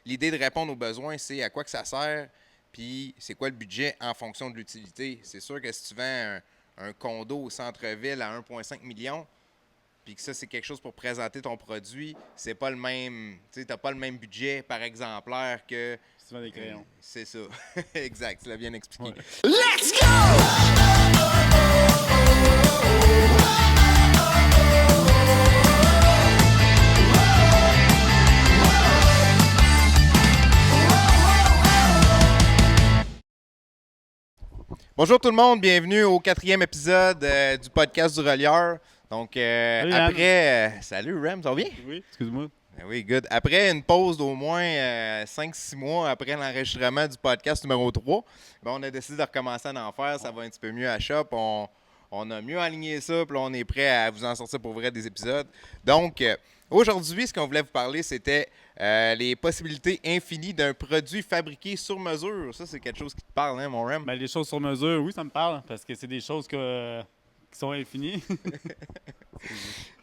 l'idée de répondre aux besoins, c'est à quoi que ça sert, puis c'est quoi le budget en fonction de l'utilité. C'est sûr que si tu vends un condo au centre-ville à 1,5 million, puis que ça, c'est quelque chose pour présenter ton produit, c'est pas le même. Tu sais, t'as pas le même budget par exemplaire que. Si tu vends des crayons. C'est ça. Exact, tu l'as bien expliqué. Ouais. Let's go! Bonjour tout le monde, bienvenue au 4e épisode du podcast du Relieur. Donc, Salut, après. Salut Rem, ça va bien? Oui, excuse-moi. Ben oui, good. Après une pause d'au moins 5-6 mois après l'enregistrement du podcast numéro 3, ben, on a décidé de recommencer à en faire. Ça va un petit peu mieux à Shop. On a mieux aligné ça, puis là, on est prêt à vous en sortir pour vrai des épisodes. Donc, aujourd'hui, ce qu'on voulait vous parler, c'était les possibilités infinies d'un produit fabriqué sur mesure. Ça, c'est quelque chose qui te parle, hein, mon Rem? Ben, les choses sur mesure, oui, ça me parle, parce que c'est des choses qui sont infinies.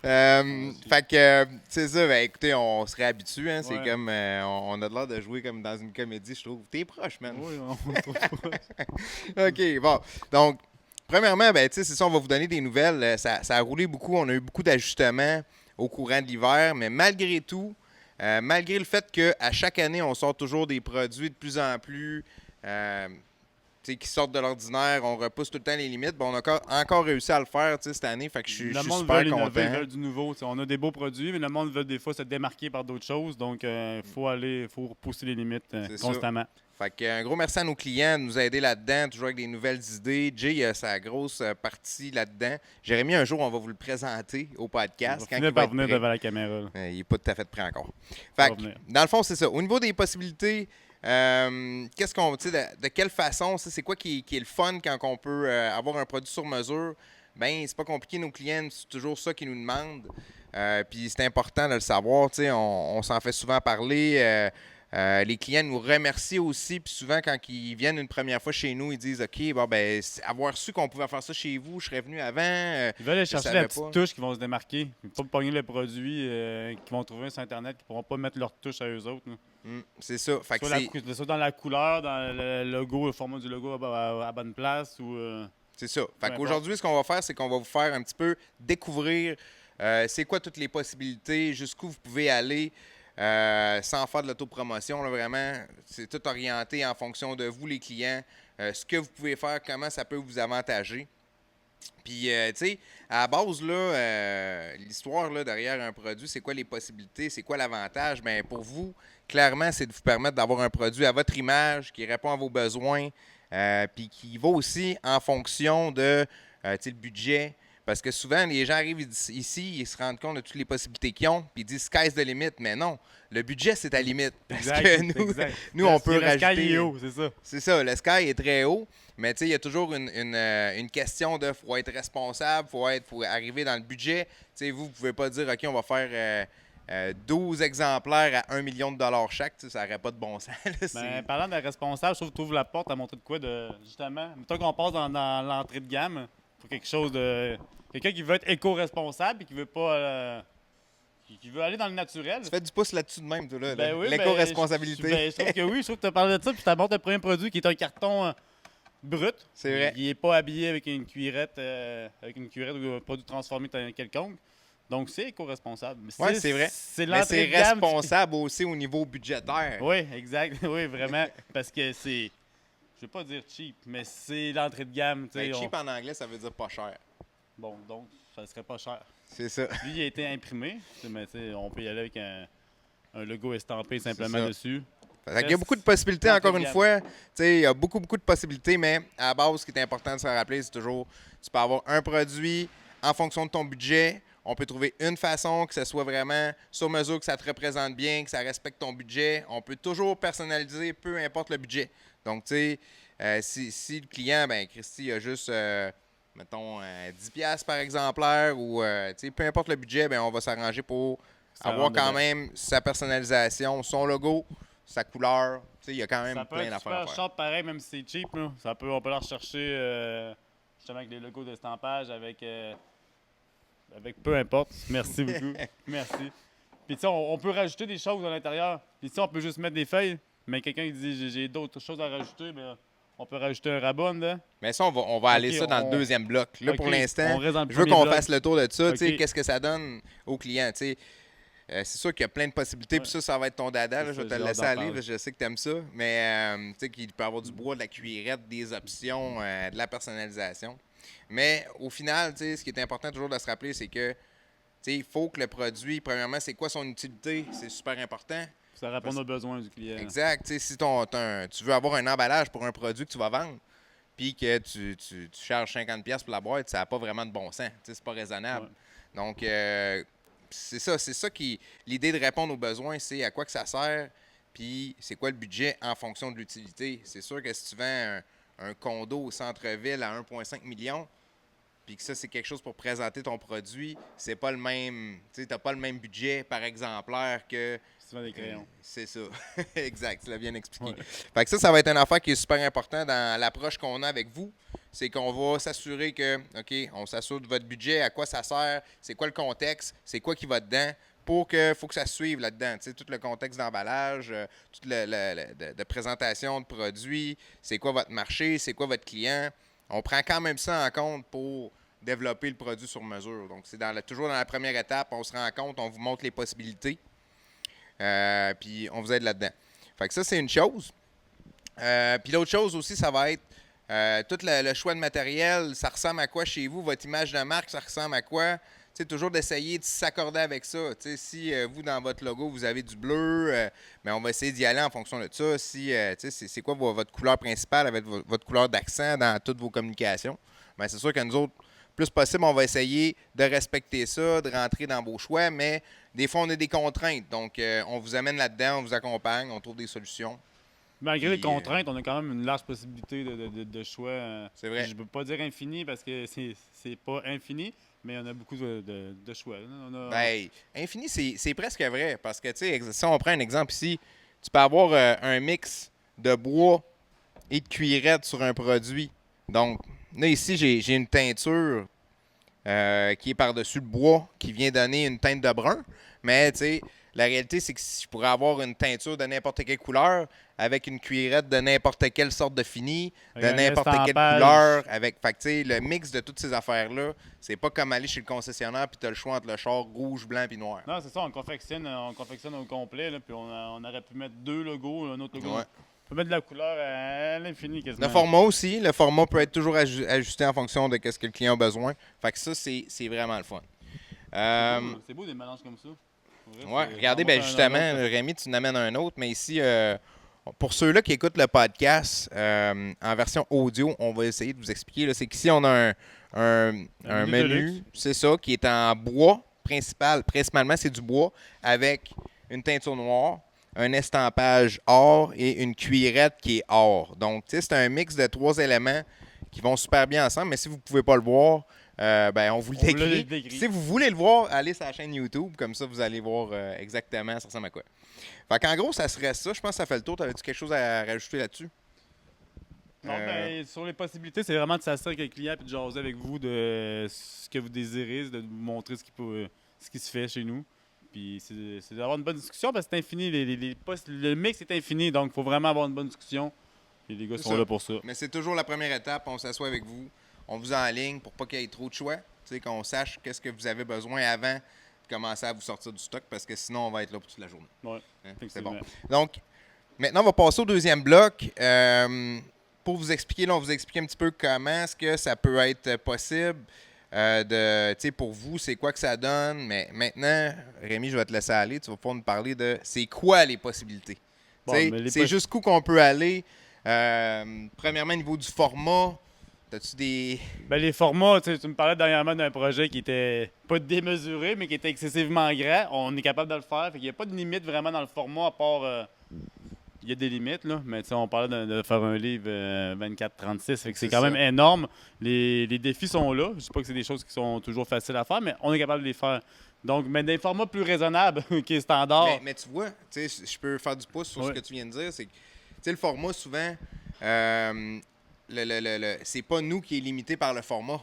Fait que, c'est ça, ben écoutez, on serait habitué, hein, c'est Ouais. comme, on a l'air de jouer comme dans une comédie, je trouve. T'es proche, man. Oui, on se trouve pas. OK, bon. Donc, premièrement, ben, tu sais, c'est ça, on va vous donner des nouvelles. Ça a roulé beaucoup, on a eu beaucoup d'ajustements au courant de l'hiver, mais malgré tout, malgré le fait qu'à chaque année, on sort toujours des produits de plus en plus tu sais, qui sortent de l'ordinaire, on repousse tout le temps les limites. Bon, on a encore réussi à le faire tu sais, cette année, fait que je suis Le monde super veut innover, content. veut du nouveau. T'sais, on a des beaux produits, mais le monde veut des fois se démarquer par d'autres choses. Donc, il faut repousser les limites C'est ça. constamment. Fait que, un gros merci à nos clients de nous aider là-dedans, toujours avec des nouvelles idées. Jay a sa grosse partie là-dedans. Jérémy, un jour, on va vous le présenter au On podcast. va Quand finir il va par être venir prêt. devant la caméra. Là. Il n'est pas tout à fait prêt encore. Ça Fait va que, venir. dans le fond, c'est ça. Au niveau des possibilités, qu'est-ce qu'on, tu sais, de quelle façon, c'est quoi qui est le fun quand on peut avoir un produit sur mesure? Ben, c'est pas compliqué, nos clients, c'est toujours ça qu'ils nous demandent. Puis c'est important de le savoir, tu sais, on s'en fait souvent parler. Les clients nous remercient aussi, puis souvent quand ils viennent une première fois chez nous, ils disent OK, bon ben avoir su qu'on pouvait faire ça chez vous, je serais venu avant. Ils veulent aller je chercher savais la petite pas. touche qui vont se démarquer. Ils ne vont pas pogner le produit qu'ils vont trouver sur Internet, qui ne pourront pas mettre leur touche à eux autres. Là. C'est ça. Fait que Soit dans la couleur, dans le logo, le format du logo à bonne place. Ou, c'est ça. Fait importe. qu'aujourd'hui, ce qu'on va faire, c'est qu'on va vous faire un petit peu découvrir c'est quoi toutes les possibilités, jusqu'où vous pouvez aller. Sans faire de l'autopromotion, là, vraiment, c'est tout orienté en fonction de vous, les clients, ce que vous pouvez faire, comment ça peut vous avantager. Puis, tu sais, à la base, là, l'histoire là, derrière un produit, c'est quoi les possibilités, c'est quoi l'avantage? Bien, pour vous, clairement, c'est de vous permettre d'avoir un produit à votre image, qui répond à vos besoins, puis qui va aussi en fonction de, tu sais, le budget. Parce que souvent, les gens arrivent ici, ils se rendent compte de toutes les possibilités qu'ils ont, puis ils disent « sky's the limit ». Mais non, le budget, c'est ta limite. Parce que nous on peut Le sky rajouter... est haut, c'est ça. C'est ça, le sky est très haut, mais tu sais, il y a toujours une question de faut être responsable, faut arriver dans le budget. Tu sais, vous pouvez pas dire OK, on va faire 12 exemplaires à 1 million de dollars chaque, tu sais, ça n'aurait pas de bon sens. Là, Ben, parlant de responsable, je trouve que tu ouvres la porte à montrer de quoi de. Justement, mettons qu'on passe dans l'entrée de gamme pour quelque chose de. Quelqu'un qui veut être éco-responsable et qui veut pas. Qui veut aller dans le naturel. Tu fais du pouce là-dessus de même, toi, là, Ben oui, l'éco-responsabilité. Ben, je trouve que oui, je trouve que tu as parlé de ça, puis tu montres le premier produit qui est un carton brut. C'est vrai. Il n'est pas habillé avec une cuillerette ou un produit transformé quelconque. Donc, c'est éco-responsable. Oui, c'est vrai. C'est Mais l'entrée c'est de gamme. responsable aussi au niveau budgétaire. Oui, exact. Oui, vraiment. Parce que c'est. Je vais pas dire cheap, mais c'est l'entrée de gamme. tu sais, Ben, cheap en anglais, ça veut dire pas cher. Bon, donc, ça serait pas cher. C'est ça. Lui, il a été imprimé, mais tu sais, on peut y aller avec un logo estampé simplement ça. dessus. Il y a beaucoup de possibilités, L'entrée encore de une gamme. fois. Il y a beaucoup de possibilités, mais à la base, ce qui est important de se rappeler, c'est toujours tu peux avoir un produit en fonction de ton budget. On peut trouver une façon que ce soit vraiment sur mesure, que ça te représente bien, que ça respecte ton budget. On peut toujours personnaliser, peu importe le budget. Donc, tu sais, si le client, ben Christy, a juste, mettons, 10$ par exemplaire ou, tu sais, peu importe le budget, ben on va s'arranger pour Ça avoir rentre quand dedans. même sa personnalisation, son logo, sa couleur. Tu sais, il y a quand même Ça peut plein être d'affaires à super faire. short pareil, même si c'est cheap. Là. On peut la rechercher justement avec des logos d'estampage, avec peu importe. Merci beaucoup. Merci. Puis, tu sais, on peut rajouter des choses à l'intérieur. Puis, tu sais, on peut juste mettre des feuilles. Mais quelqu'un qui dit j'ai d'autres choses à rajouter, ben, on peut rajouter un rabat dedans. Mais ça, on va aller ça dans le deuxième bloc. Là, OK, pour on l'instant, reste dans le je veux premier qu'on bloc. fasse le tour de ça. Tu sais, OK. qu'est-ce que ça donne aux clients, tu sais. C'est sûr qu'il y a plein de possibilités, puis ça va être ton dada. Là, C'est je vais ça, te le j'ai hâte laisser d'en aller, parler. parce que je sais que tu aimes ça. Mais tu sais qu'il peut y avoir du bois, de la cuillerette, des options, de la personnalisation. Mais au final, tu sais, ce qui est important toujours de se rappeler, c'est que tu sais, il faut que le produit, premièrement, c'est quoi son utilité? C'est super important. Ça répond aux besoins du client. Exact. Tu sais, si tu veux avoir un emballage pour un produit que tu vas vendre, puis que tu charges 50$ pour la boîte, ça n'a pas vraiment de bon sens. Tu sais, c'est pas raisonnable. Ouais. Donc, c'est ça qui. L'idée de répondre aux besoins, c'est à quoi que ça sert, puis c'est quoi le budget en fonction de l'utilité. C'est sûr que si tu vends un condo au centre-ville à 1,5 million, puis que ça, c'est quelque chose pour présenter ton produit, c'est pas le même. Tu sais, t'as pas le même budget par exemplaire que. Si tu vends des crayons. C'est ça. Exact, tu l'as bien expliqué. Ouais. Fait que ça va être une affaire qui est super important dans l'approche qu'on a avec vous. C'est qu'on va s'assurer que, OK, on s'assure de votre budget, à quoi ça sert, c'est quoi le contexte, c'est quoi qui va dedans, pour que faut que ça suive là-dedans. Tu sais, tout le contexte d'emballage, toute de présentation de produits, c'est quoi votre marché, c'est quoi votre client. On prend quand même ça en compte pour développer le produit sur mesure. Donc, c'est toujours dans la première étape, on se rend compte, on vous montre les possibilités. Puis on vous aide là-dedans. Fait que ça, c'est une chose. Puis l'autre chose aussi, ça va être tout le choix de matériel. Ça ressemble à quoi chez vous? Votre image de marque, ça ressemble à quoi? Tu sais, toujours d'essayer de s'accorder avec ça. Tu sais, si vous, dans votre logo, vous avez du bleu, ben on va essayer d'y aller en fonction de ça. Si, tu sais, c'est quoi votre couleur principale avec votre couleur d'accent dans toutes vos communications? Ben, c'est sûr que nous autres, plus possible, on va essayer de respecter ça, de rentrer dans vos choix, mais des fois, on a des contraintes. Donc, on vous amène là-dedans, on vous accompagne, on trouve des solutions. Malgré les Puis, contraintes, on a quand même une large possibilité de choix. C'est vrai. Je ne peux pas dire infini parce que c'est pas infini, mais on a beaucoup de choix. On a, Ben, infini, c'est presque vrai. Parce que, tu sais, si on prend un exemple ici, tu peux avoir un mix de bois et de cuirette sur un produit. Donc, là, ici, j'ai une teinture qui est par-dessus le bois, qui vient donner une teinte de brun. Mais, tu sais, la réalité, c'est que si je pourrais avoir une teinture de n'importe quelle couleur, avec une cuillerette de n'importe quelle sorte de fini, de Avec un n'importe quelle estampage. couleur, avec, fait que, tu sais, le mix de toutes ces affaires-là, c'est pas comme aller chez le concessionnaire puis tu as le choix entre le char rouge, blanc puis noir. Non, c'est ça, on confectionne au complet, là, puis on aurait pu mettre 2 logos, un autre logo. Ouais. On peut mettre de la couleur à l'infini quasiment. Le format aussi, le format peut être toujours ajusté en fonction de ce que le client a besoin. Fait que ça, c'est vraiment le fun. C'est beau des mélanges comme ça. Pour vrai, Ouais, c'est- regardez, on ben va faire justement, un autre. Rémi, tu en amènes un autre, mais ici, pour ceux-là qui écoutent le podcast en version audio, on va essayer de vous expliquer. C'est qu'ici, on a un menu de menu, luxe. c'est ça, qui est en bois principalement, c'est du bois, avec une teinture noire, un estampage or et une cuillerette qui est or. Donc, tu sais, c'est un mix de 3 éléments qui vont super bien ensemble, mais si vous ne pouvez pas le voir, ben, on vous le On vous l'a décrit. décrit. Si vous voulez le voir, allez sur la chaîne YouTube, comme ça vous allez voir exactement ça ressemble à quoi. Fait qu'en gros, ça serait ça. Je pense que ça fait le tour. T'avais-tu quelque chose à rajouter là-dessus? Non, ben, sur les possibilités, c'est vraiment de s'asseoir avec le client et de jaser avec vous de ce que vous désirez, de vous montrer ce qui se fait chez nous. Puis c'est d'avoir une bonne discussion parce que c'est infini. Le mix est infini, donc il faut vraiment avoir une bonne discussion. Et les gars C'est sont ça. là pour ça. Mais c'est toujours la première étape. On s'assoit avec vous. On vous enligne pour pas qu'il y ait trop de choix. Tu sais, qu'on sache qu'est-ce que vous avez besoin avant de commencer à vous sortir du stock parce que sinon, on va être là pour toute la journée. Ouais, Hein? C'est effectivement. bon. Donc, maintenant, on va passer au deuxième bloc. Pour vous expliquer, là, on vous explique un petit peu comment est-ce que ça peut être possible. Tu sais, pour vous, c'est quoi que ça donne. Mais maintenant, Rémi, je vais te laisser aller. Tu vas pouvoir nous parler de c'est quoi les possibilités. Bon, Tu sais, mais les c'est jusqu'où qu'on peut aller. Premièrement, au niveau du format, as-tu des. Ben, les formats, tu me parlais dernièrement d'un projet qui était pas démesuré, mais qui était excessivement grand. On est capable de le faire. Fait qu'il n'y a pas de limite vraiment dans le format, à part. Il y a des limites, là. Mais on parlait de faire un livre 24-36. Fait que c'est C'est quand ça. même énorme. Les défis sont là. Je ne dis pas que c'est des choses qui sont toujours faciles à faire, mais on est capable de les faire. Donc, mais des formats plus raisonnables, qui est standard. Mais tu vois, tu sais, je peux faire du pouce sur ce Ouais. que tu viens de dire. C'est que, tu sais, le format, souvent, c'est pas nous qui est limité par le format.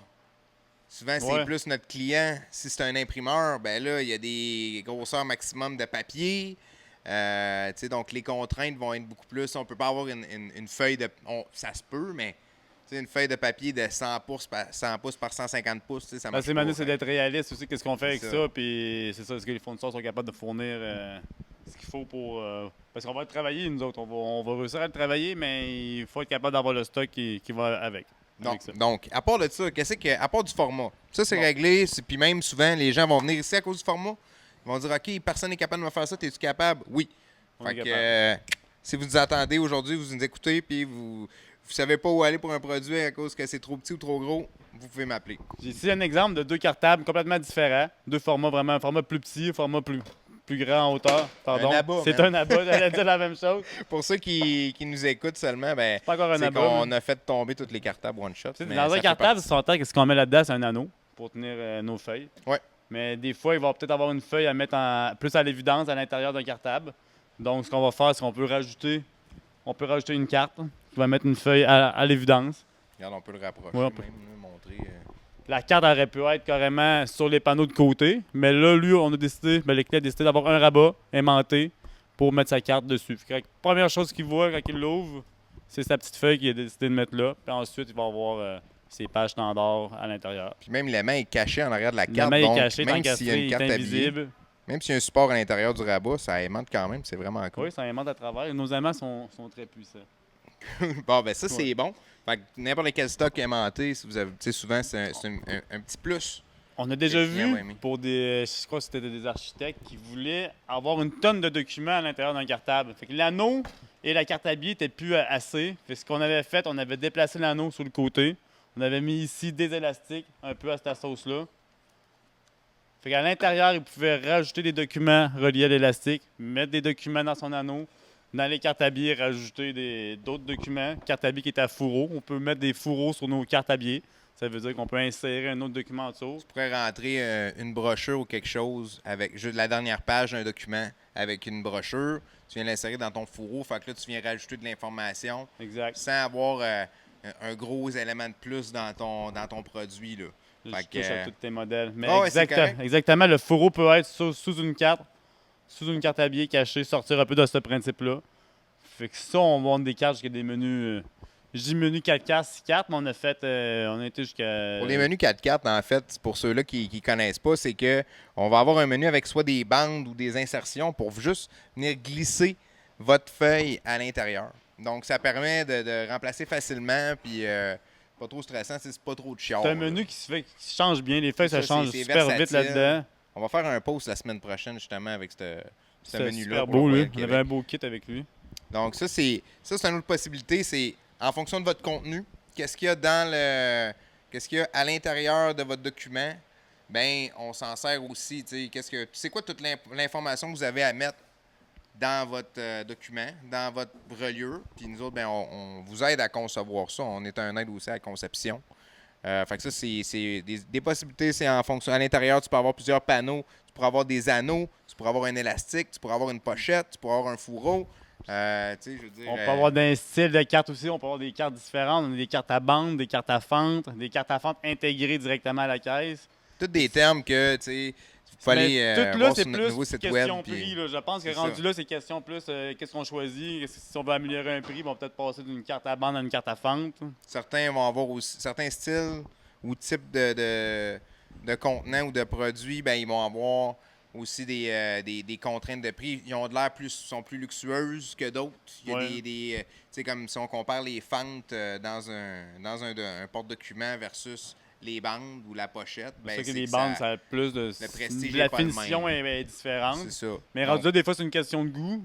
Souvent, c'est Ouais. plus notre client. Si c'est un imprimeur, ben là, il y a des grosseurs maximum de papier. Tu sais, donc, les contraintes vont être beaucoup plus. On peut pas avoir une feuille de... ça se peut, mais tu sais, une feuille de papier de 100 pouces par 150 pouces, tu sais, ça marche C'est pas. Manu, c'est d'être réaliste aussi, qu'est-ce qu'on fait avec C'est ça, ça. puis c'est ça, est-ce que les fournisseurs sont capables de fournir ce qu'il faut pour... parce qu'on va le travailler, nous autres, on va réussir à le travailler, mais il faut être capable d'avoir le stock qui va avec. Avec ça. Donc, à part de ça, qu'est-ce que, à part du format, ça c'est Bon. réglé, puis même souvent, les gens vont venir ici à cause du format. Ils vont dire, OK, personne n'est capable de me faire ça, es-tu capable? Oui. On Fait est que, capable. si vous nous attendez aujourd'hui, vous nous écoutez, puis vous savez pas où aller pour un produit à cause que c'est trop petit ou trop gros, vous pouvez m'appeler. J'ai ici un exemple de deux cartables complètement différents, deux formats vraiment, un format plus petit, un format plus grand en hauteur. Pardon. Un abat, C'est man. un abat, j'allais dire la même chose. Pour ceux qui nous écoutent seulement, ben, Pas encore un c'est abat. qu'on mais- a fait tomber toutes les cartables one shot. Tu sais, mais dans ça un fait cartable, partie. si on entend qu'est-ce qu'on met là-dedans, c'est un anneau pour tenir nos feuilles. Ouais. Mais des fois, il va peut-être avoir une feuille à mettre plus à l'évidence à l'intérieur d'un cartable. Donc, ce qu'on va faire, c'est qu'on peut rajouter une carte qui va mettre une feuille à l'évidence. Regarde, on peut le rapprocher, Ouais, on peut. même, là, montrer. La carte aurait pu être carrément sur les panneaux de côté, mais là, lui, on a décidé, le client a décidé d'avoir un rabat aimanté pour mettre sa carte dessus. Fait que la première chose qu'il voit quand il l'ouvre, c'est sa petite feuille qu'il a décidé de mettre là. Puis ensuite, il va avoir ses pages standards à l'intérieur. Puis même la main est cachée en arrière de la La carte. main est donc, cachée, tant même qu'à s'il y a une il est carte habillée, invisible. même s'il y a un support à l'intérieur du rabat, ça aimante quand même, c'est vraiment cool. Oui, ça aimante à travers. Nos aimants sont très puissants. Bon, ben ça, c'est Ouais. bon. Fait que n'importe quel stock aimanté, si vous avez, tu sais, souvent, c'est un petit plus. On a déjà Le client vu va aimer. pour je crois que c'était des architectes qui voulaient avoir une tonne de documents à l'intérieur d'un cartable. Fait que l'anneau et la carte à billets n'étaient plus assez. Fait que ce qu'on avait fait, on avait déplacé l'anneau sur le côté. On avait mis ici des élastiques, un peu à cette sauce-là. Fait qu'à l'intérieur, il pouvait rajouter des documents reliés à l'élastique, mettre des documents dans son anneau. Dans les cartes à billets, rajouter d'autres documents. Carte à billets qui est à fourreau. On peut mettre des fourreaux sur nos cartes à billets. Ça veut dire qu'on peut insérer un autre document en dessous. Tu pourrais rentrer une brochure ou quelque chose avec juste la dernière page d'un document avec une brochure. Tu viens l'insérer dans ton fourreau. Fait que là, tu viens rajouter de l'information Exact. sans avoir un gros élément de plus dans ton produit. Là. Je Fait que, touche à tous tes modèles. Mais Ah ouais, c'est correct. exactement, le fourreau peut être sous une carte à billets cachée, sortir un peu de ce principe-là. Fait que ça, on vend des cartes jusqu'à des menus. Je dis menu 4 cartes, 6 cartes, mais on a été jusqu'à. Pour les menus 4x4, en fait, pour ceux-là qui ne connaissent pas, c'est que on va avoir un menu avec soit des bandes ou des insertions pour juste venir glisser votre feuille à l'intérieur. Donc, ça permet de remplacer facilement, puis pas trop stressant, c'est pas trop de chiant. C'est un menu qui qui change bien. Les feuilles, C'est ça ça, change c'est super vite versatile. là-dedans. On va faire un post la semaine prochaine, justement, avec ce C'est menu-là. super pour beau, le lui. Royal On Québec. avait un beau kit avec lui. Donc, ça, c'est une autre possibilité. C'est en fonction de votre contenu, qu'est-ce qu'il y a qu'est-ce qu'il y a à l'intérieur de votre document, ben on s'en sert aussi. C'est quoi toute l'information que vous avez à mettre dans votre document, dans votre reliure. Puis nous autres, ben, on vous aide à concevoir ça. On est un aide aussi à la conception. Fait que ça, c'est des possibilités. C'est en fonction. À l'intérieur, tu peux avoir plusieurs panneaux. Tu pourras avoir des anneaux. Tu pourras avoir un élastique. Tu pourras avoir une pochette. Tu pourras avoir un fourreau. Je veux dire, On peut avoir des styles de cartes aussi. On peut avoir des cartes différentes. On a des cartes à bande, des cartes à fente, des cartes à fente intégrées directement à la caisse. tous des termes que, tu sais, il faut aller Mais tout là, voir c'est sur notre nouveau plus site question web. prix. puis- Là. Je pense que c'est rendu ça. là, c'est question plus qu'est-ce qu'on choisit. Si on veut améliorer un prix, on va peut-être passer d'une carte à bande à une carte à fente. Certains vont avoir aussi certains styles ou types de contenants ou de produits, ben, ils vont avoir aussi des contraintes de prix. Ils ont de l'air sont plus luxueuses que d'autres. Il y a Ouais. tu sais, comme si on compare les fentes dans un porte-document versus les bandes ou la pochette. C'est Ben, sûr que c'est les que bandes, ça- ça a plus de. le prestige La est pas le finition même. est différente. c'est ça. Mais Donc, rendu là, des fois, c'est une question de goût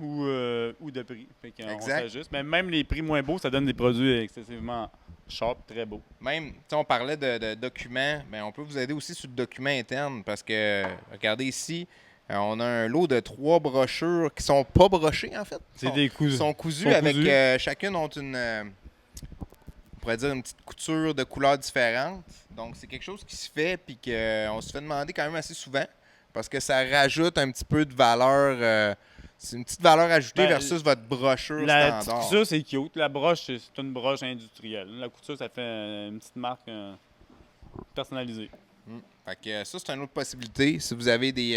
ou de prix. Fait qu'on Exact. s'ajuste. Mais même les prix moins beaux, ça donne des produits excessivement sharp, très beaux. même, tu sais, on parlait de documents, mais on peut vous aider aussi sur le document interne parce que, regardez ici, on a un lot de 3 brochures qui sont pas brochées, en fait. C'est des coups. Sont cousues sont avec cousus. chacune ont on pourrait dire une petite couture de couleurs différentes. Donc c'est quelque chose qui se fait puis qu'on se fait demander quand même assez souvent parce que ça rajoute un petit peu de valeur. C'est une petite valeur ajoutée Ben, versus votre brochure La petite standard. couture, c'est cute. La broche, c'est une broche industrielle. La couture, ça fait une petite marque personnalisée. Fait que ça, c'est une autre possibilité. Si vous avez tu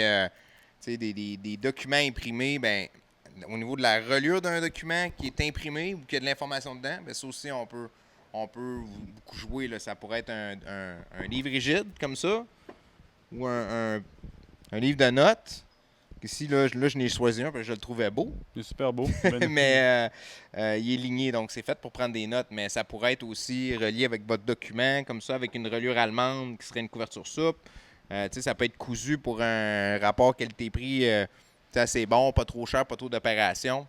sais, des documents imprimés, ben, au niveau de la reliure d'un document qui est imprimé ou qu'il y a de l'information dedans, ben, ça aussi, on peut beaucoup jouer. Là. Ça pourrait être un livre rigide comme ça ou un livre de notes. Ici, je n'ai choisi un parce que je le trouvais beau. C'est super beau. Mais il est ligné, donc c'est fait pour prendre des notes. Mais ça pourrait être aussi relié avec votre document, comme ça, avec une reliure allemande qui serait une couverture souple. Tu sais, ça peut être cousu pour un rapport qualité-prix assez bon, pas trop cher, pas trop d'opérations.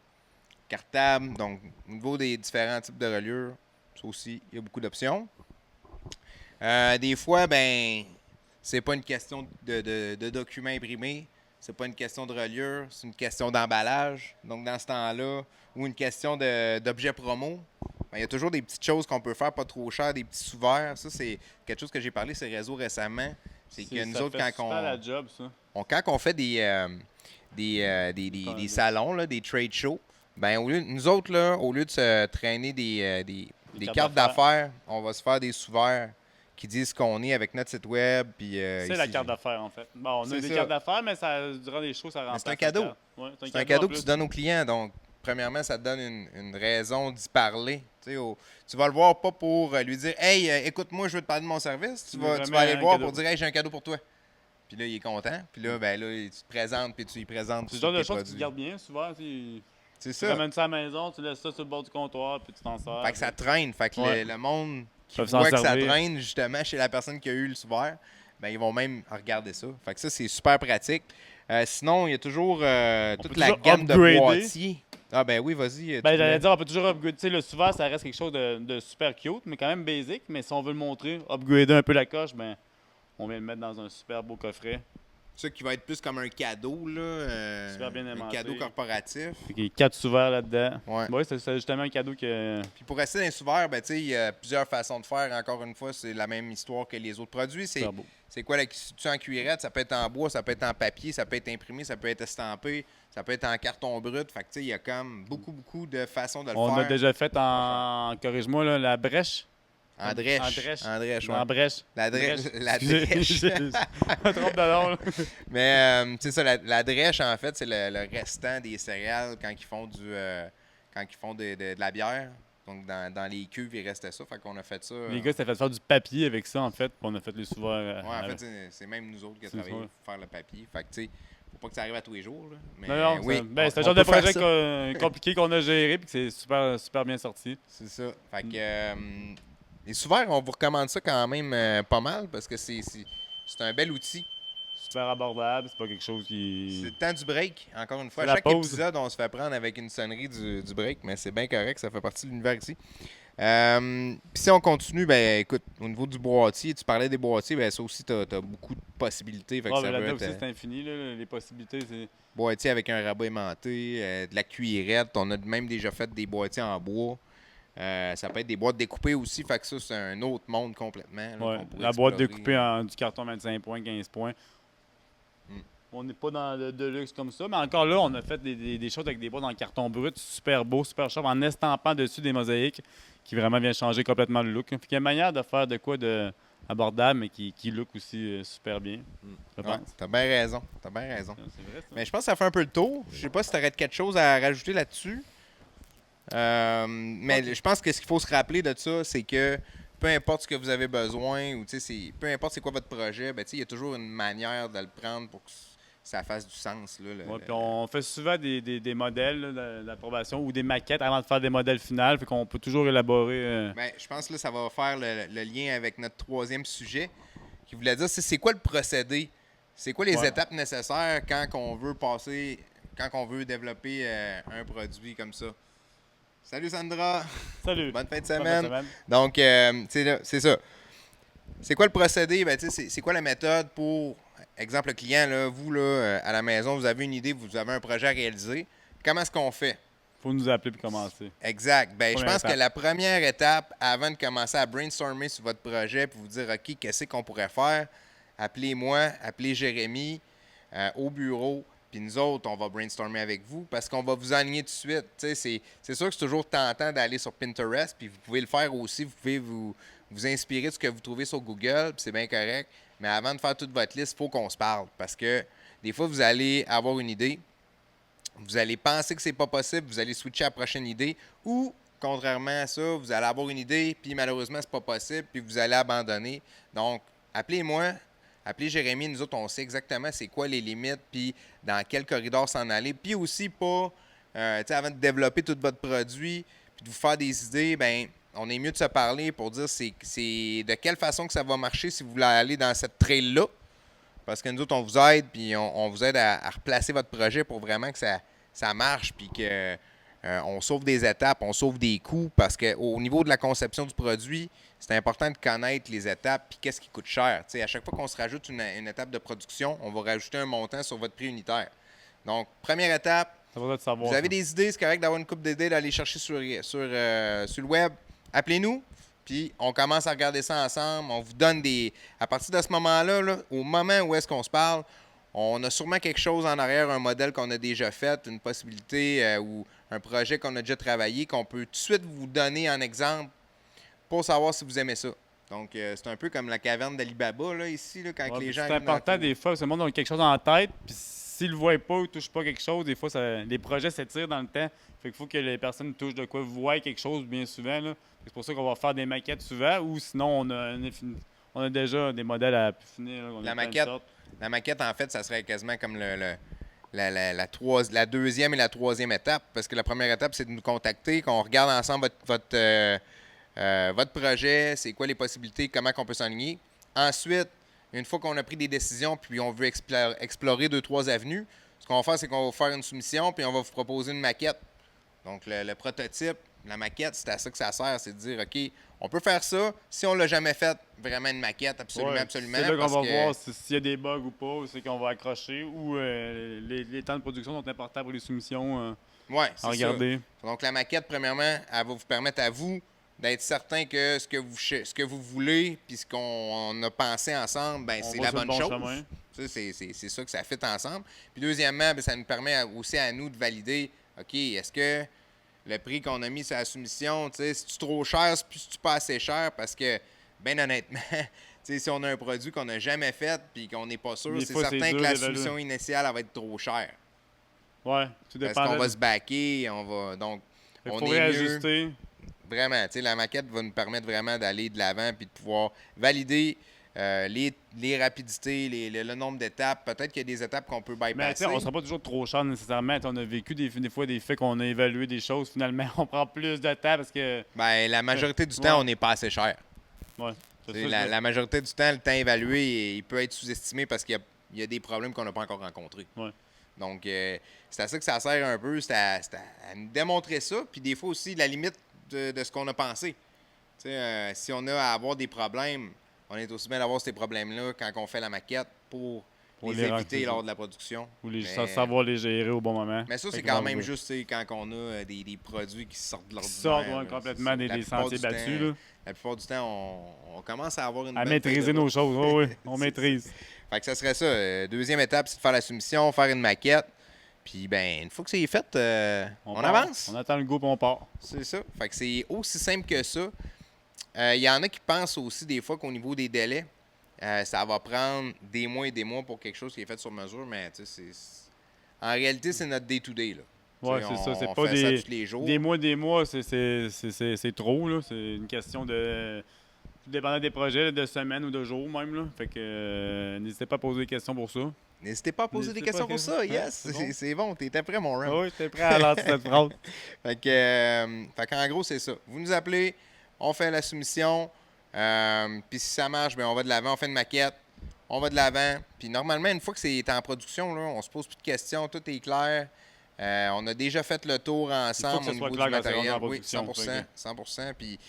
Cartable, donc au niveau des différents types de reliures, ça aussi, il y a beaucoup d'options. Des fois, ben, c'est pas une question de documents imprimés. C'est pas une question de reliure, c'est une question d'emballage. Donc, dans ce temps-là, ou une question d'objets promo, ben, il y a toujours des petites choses qu'on peut faire pas trop cher, des petits sous-verts. Ça, c'est quelque chose que j'ai parlé sur les réseaux récemment. C'est que nous autres, quand la job, ça. quand on fait des salons, là, des trade shows, ben, nous autres, là, au lieu de se traîner des cartes d'affaires, on va se faire des sous-verts qui disent ce qu'on est avec notre site web. Puis, C'est la carte d'affaires, en fait. Bon, on a des cartes d'affaires, mais durant les shows, ça remplace. C'est un cadeau. Ouais, c'est un cadeau que tu donnes aux clients. Donc, premièrement, ça te donne une raison d'y parler. Tu vas le voir pas pour lui dire « Hey, écoute-moi, je veux te parler de mon service. » Tu vas aller le voir pour dire « Hey, j'ai un cadeau pour toi. » Puis là, il est content. Puis là, ben là, tu te présentes, puis tu lui présentes c'est le genre de choses que tu gardes bien, souvent. C'est ça. Tu ramènes ça à la maison, tu laisses ça sur le bord du comptoir, puis tu t'en sers. Fait que ça traîne. Fait que le monde qui peuvent voit s'en que ça servir. traîne, justement, chez la personne qui a eu le sous-verre, ben, ils vont même regarder ça. Fait que ça, c'est super pratique. Sinon, il y a toujours toute la gamme de boîtiers. Ah ben oui, vas-y. Ben, j'allais dire, on peut toujours upgrader. Tu sais, le sous-verre, ça reste quelque chose de super cute, mais quand même basic. Mais si on veut le montrer, upgrader un peu la coche, ben, on vient le mettre dans un super beau coffret. Ça qui va être plus comme un cadeau, là. Super bien un aimanté. cadeau corporatif. Il y a 4 sous-verres là-dedans. Ouais. Oui, c'est justement un cadeau que. Puis pour rester dans les sous-verres, ben, tu sais, il y a plusieurs façons de faire. Encore une fois, c'est la même histoire que les autres produits. C'est quoi la cuisson en cuirette? Ça peut être en bois, ça peut être en papier, ça peut être imprimé, ça peut être estampé, ça peut être en carton brut. Fait que, tu sais, il y a comme beaucoup de façons de le faire. On a déjà fait corrige-moi, là, la brèche. En drèche. En drèche, ouais. En brèche. La drèche. La Excusez, drèche. je me trompe de nom, là. Mais, tu sais, ça, la drèche, en fait, c'est le restant des céréales quand ils font de la bière. Donc, dans les cuves, il restait ça. Fait qu'on a fait ça. Les gars, ça fait faire du papier avec ça, en fait. Puis on a fait les sous-verts. Ouais, en fait, c'est même nous autres qui avons travaillé pour faire le papier. Fait que, tu sais, faut pas que ça arrive à tous les jours. Là. Mais, Non, oui, c'est un genre de projet compliqué qu'on a géré puis que c'est super bien sorti. C'est ça. Fait que les sous-verts, on vous recommande ça quand même pas mal parce que c'est un bel outil. Super abordable, c'est pas quelque chose qui. C'est le temps du break. Encore une fois, à chaque épisode, on se fait prendre avec une sonnerie du break, mais c'est bien correct, ça fait partie de l'univers ici. Puis si on continue, ben écoute, au niveau du boîtier, tu parlais des boîtiers, ben ça aussi, tu as beaucoup de possibilités. Fait que ça mais là aussi, c'est infini, là, les possibilités. C'est... Boîtier avec un rabat aimanté, de la cuirette, on a même déjà fait des boîtiers en bois. Ça peut être des boîtes découpées aussi, fait que ça, c'est un autre monde complètement. Là, la boîte découpée en du carton 25 points, 15 points. On n'est pas dans le deluxe comme ça, mais encore là, on a fait des choses avec des boîtes en carton brut, super beau, super sharp, en estampant dessus des mosaïques qui vraiment vient changer complètement le look. Fait qu'il y a une manière de faire de quoi de abordable, mais qui look aussi super bien. Je pense. T'as bien raison. T'as bien raison. C'est vrai, ça. Mais je pense que ça fait un peu le tour. Je sais pas si tu aurais quelque chose à rajouter là-dessus. Mais je pense que ce qu'il faut se rappeler de ça, c'est que peu importe ce que vous avez besoin, ou peu importe c'est quoi votre projet, ben, il y a toujours une manière de le prendre pour que ça fasse du sens. Là, Puis on fait souvent des modèles d'approbation ou des maquettes avant de faire des modèles finaux. Fait qu'on peut toujours élaborer. Ben, je pense que là, ça va faire le lien avec notre troisième sujet qui voulait dire c'est quoi le procédé? C'est quoi les étapes nécessaires quand on veut développer un produit comme ça? Salut Sandra! Salut! Bonne fin de semaine! Donc, c'est ça. C'est quoi le procédé? Ben, c'est quoi la méthode pour, exemple, le client, là, vous, là, à la maison, vous avez une idée, vous avez un projet à réaliser. Comment est-ce qu'on fait? Faut nous appeler pour commencer. Exact. Ben, je pense que la première étape, avant de commencer à brainstormer sur votre projet puis vous dire, OK, qu'est-ce qu'on pourrait faire? Appelez-moi, appelez Jérémy au bureau. Puis nous autres, on va brainstormer avec vous parce qu'on va vous aligner tout de suite. C'est sûr que c'est toujours tentant d'aller sur Pinterest, puis vous pouvez le faire aussi. Vous pouvez vous inspirer de ce que vous trouvez sur Google, puis c'est bien correct. Mais avant de faire toute votre liste, il faut qu'on se parle. Parce que des fois, vous allez avoir une idée, vous allez penser que c'est pas possible, vous allez switcher à la prochaine idée, ou, contrairement à ça, vous allez avoir une idée, puis malheureusement, c'est pas possible, puis vous allez abandonner. Donc, appelez-moi, appelez Jérémy, nous autres, on sait exactement c'est quoi les limites, puis dans quel corridor s'en aller. Puis aussi, pas, avant de développer tout votre produit, puis de vous faire des idées, ben on est mieux de se parler pour dire c'est de quelle façon que ça va marcher si vous voulez aller dans cette trail-là. Parce que nous autres, on vous aide, puis on vous aide à replacer votre projet pour vraiment que ça marche, puis que on sauve des étapes, on sauve des coûts, parce qu'au niveau de la conception du produit, c'est important de connaître les étapes, puis qu'est-ce qui coûte cher. T'sais, à chaque fois qu'on se rajoute une étape de production, on va rajouter un montant sur votre prix unitaire. Donc, première étape, Ça va être savoir. vous avez ça. des idées, c'est correct d'avoir une coupe d'idées, d'aller chercher sur le web. Appelez-nous, puis on commence à regarder ça ensemble. On vous donne des... À partir de ce moment-là, là, au moment où est-ce qu'on se parle, on a sûrement quelque chose en arrière, un modèle qu'on a déjà fait, une possibilité ou un projet qu'on a déjà travaillé, qu'on peut tout de suite vous donner en exemple pour savoir si vous aimez ça. Donc, c'est un peu comme la caverne d'Ali Baba, là, ici, là, quand Ouais, les puis gens... c'est arrivent dans la important tour. des fois, parce que le monde a quelque chose en tête, puis s'ils le voient pas ou touchent pas quelque chose, des fois, les projets s'étirent dans le temps. Fait qu'il faut que les personnes touchent de quoi, voient quelque chose bien souvent. Là. C'est pour ça qu'on va faire des maquettes souvent, ou sinon, on a déjà des modèles à finir. Là, on La a plein de maquette. sortes. La maquette, en fait, ça serait quasiment comme la deuxième et la troisième étape. Parce que la première étape, c'est de nous contacter, qu'on regarde ensemble votre projet, c'est quoi les possibilités, comment on peut s'enligner. Ensuite, une fois qu'on a pris des décisions, puis on veut explorer 2-3 avenues, ce qu'on va faire, c'est qu'on va vous faire une soumission, puis on va vous proposer une maquette. Donc, le prototype, la maquette, c'est à ça que ça sert, c'est de dire, OK, on peut faire ça. Si on l'a jamais fait, vraiment une maquette, absolument, Ouais, absolument. C'est là qu'on parce va que- voir s'il y a des bugs ou pas, ou c'est qu'on va accrocher, ou les temps de production sont importants pour les soumissions Ouais, à c'est ça. regarder. Donc, la maquette, premièrement, elle va vous permettre à vous d'être certain que ce que vous voulez puis ce qu'on a pensé ensemble, ben, On c'est va la sur le bonne bon chose. chemin. Ça, c'est ça que ça fait ensemble. Puis deuxièmement, ben, ça nous permet aussi à nous de valider, OK, est-ce que le prix qu'on a mis sur la soumission, c'est-tu trop cher, c'est-tu pas assez cher? Parce que, bien honnêtement, si on a un produit qu'on n'a jamais fait puis qu'on n'est pas sûr, Des c'est fois, c'est certain que dur la d'évaluer. soumission initiale elle va être trop chère. Ouais, tout Parce dépend. qu'on va se backer, donc Il on faut est mieux. réajuster. Vraiment, la maquette va nous permettre vraiment d'aller de l'avant puis de pouvoir valider les rapidités, le nombre d'étapes. Peut-être qu'il y a des étapes qu'on peut Mais bypasser. on ne sera pas toujours trop cher nécessairement. On a vécu des fois des faits qu'on a évalué des choses. Finalement, on prend plus de temps parce que. Ben, la majorité du temps, Ouais. on n'est pas assez cher. Ouais, c'est T'sais, ça, la majorité du temps, le temps évalué, il peut être sous-estimé parce qu'il y a des problèmes qu'on n'a pas encore rencontrés. Ouais. Donc, c'est à ça que ça sert un peu, c'est à nous démontrer ça, puis des fois aussi la limite de ce qu'on a pensé. Si on a à avoir des problèmes, on est aussi bien d'avoir ces problèmes-là quand on fait la maquette pour les éviter rencontrer. lors de la production. Ou les, Mais- savoir les gérer au bon moment. Mais ça, Fait c'est qu'on quand va même voir. juste quand on a des produits qui sortent de Qui l'ordinaire. sortent là, complètement c'est ça. des La plupart sentiers du battus. temps- Là, La plupart du temps, on commence à avoir une à bonne feuille maîtriser de nos route. choses. Oui, oui, on C'est maîtrise. Fait que ça serait ça. Deuxième étape, c'est de faire la soumission, faire une maquette. Puis, ben, une fois que c'est fait, on part. avance. On attend le goût et on part. C'est ça. Fait que c'est aussi simple que ça. Il y en a qui pensent aussi des fois qu'au niveau des délais, ça va prendre des mois et des mois pour quelque chose qui est fait sur mesure, mais tu sais, en réalité, c'est notre day-to-day. Là. Ouais, Tu sais, c'est ça. C'est on pas fait ça des, tous les jours. des mois, c'est trop. Là. C'est une question de. Tout dépendant des projets, de semaines ou de jours même. Là. Fait que n'hésitez pas à poser des questions pour ça. N'hésitez pas à poser des N'hésitez pas questions à pour ça. questions. Yes, C'est bon. c'est bon. T'étais prêt, mon Ram. Ah oui, j'étais prêt à lancer cette phrase. Fait qu'en gros, c'est ça. Vous nous appelez, on fait la soumission. Puis si ça marche, ben on va de l'avant, on fait une maquette, on va de l'avant. Puis normalement, une fois que c'est en production, là, on se pose plus de questions, tout est clair. On a déjà fait le tour ensemble que ce au soit niveau clair du quand c'est rendu matériel. en Oui, production, 100%. Puis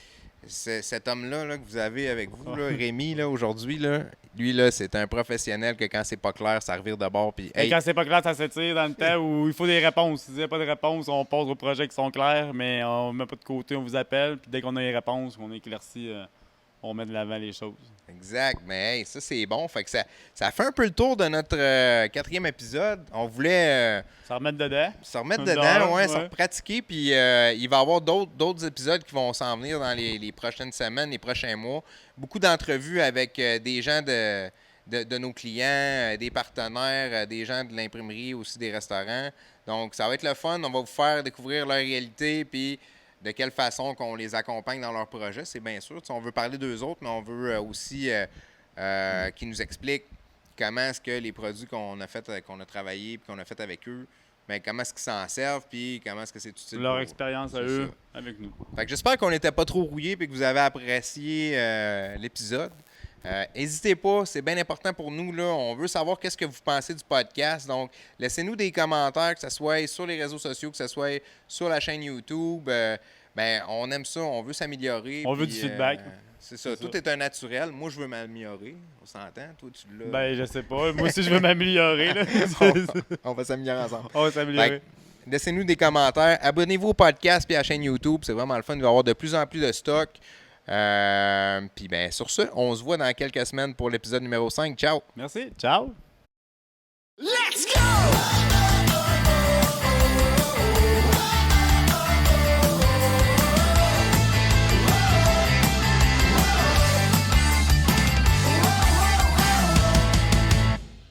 cet homme-là là, que vous avez avec vous, là, Rémi, là, aujourd'hui, là, lui, là, c'est un professionnel que quand c'est pas clair, ça revire de bord. Puis, Et hey, quand c'est pas clair, ça s'étire dans le temps où il faut des réponses. S'il n'y a pas de réponse, on pose aux projets qui sont clairs, mais on ne met pas de côté, on vous appelle. Puis dès qu'on a les réponses, on éclaircit, on met de l'avant les choses. exact, mais hey, ça c'est bon. Fait que ça fait un peu le tour de notre quatrième épisode. On voulait Ça remettre dedans. se remettre Dedans, dedans, ouais, se ouais. pratiquer. Puis il va y avoir d'autres épisodes qui vont s'en venir dans les prochaines semaines, les prochains mois. Beaucoup d'entrevues avec des gens de nos clients, des partenaires, des gens de l'imprimerie, aussi des restaurants. Donc, ça va être le fun. On va vous faire découvrir leur réalité, puis de quelle façon qu'on les accompagne dans leurs projets, c'est bien sûr. Tu sais, on veut parler d'eux autres, mais on veut aussi qu'ils nous expliquent comment est-ce que les produits qu'on a fait, qu'on a travaillé, puis qu'on a fait avec eux, ben, comment est-ce qu'ils s'en servent, puis comment est-ce que c'est utile Leur pour eux. expérience à C'est eux ça. avec nous. Fait que j'espère qu'on n'était pas trop rouillé et que vous avez apprécié l'épisode. N'hésitez pas, c'est bien important pour nous. Là. On veut savoir qu'est-ce que vous pensez du podcast. Donc, laissez-nous des commentaires, que ce soit sur les réseaux sociaux, que ce soit sur la chaîne YouTube. Ben, on aime ça, on veut s'améliorer. On veut puis, du feedback. C'est ça, C'est tout ça. est un naturel. Moi, je veux m'améliorer. On s'entend, toi, tu l'as. Ben, je sais pas. Moi aussi, je veux m'améliorer. là. On va s'améliorer ensemble. On va s'améliorer. Fait que, laissez-nous des commentaires. Abonnez-vous au podcast et à la chaîne YouTube. C'est vraiment le fun. Il va y avoir de plus en plus de stock. Puis ben, sur ce, on se voit dans quelques semaines pour l'épisode numéro 5. Ciao! Merci. Ciao. Let's go!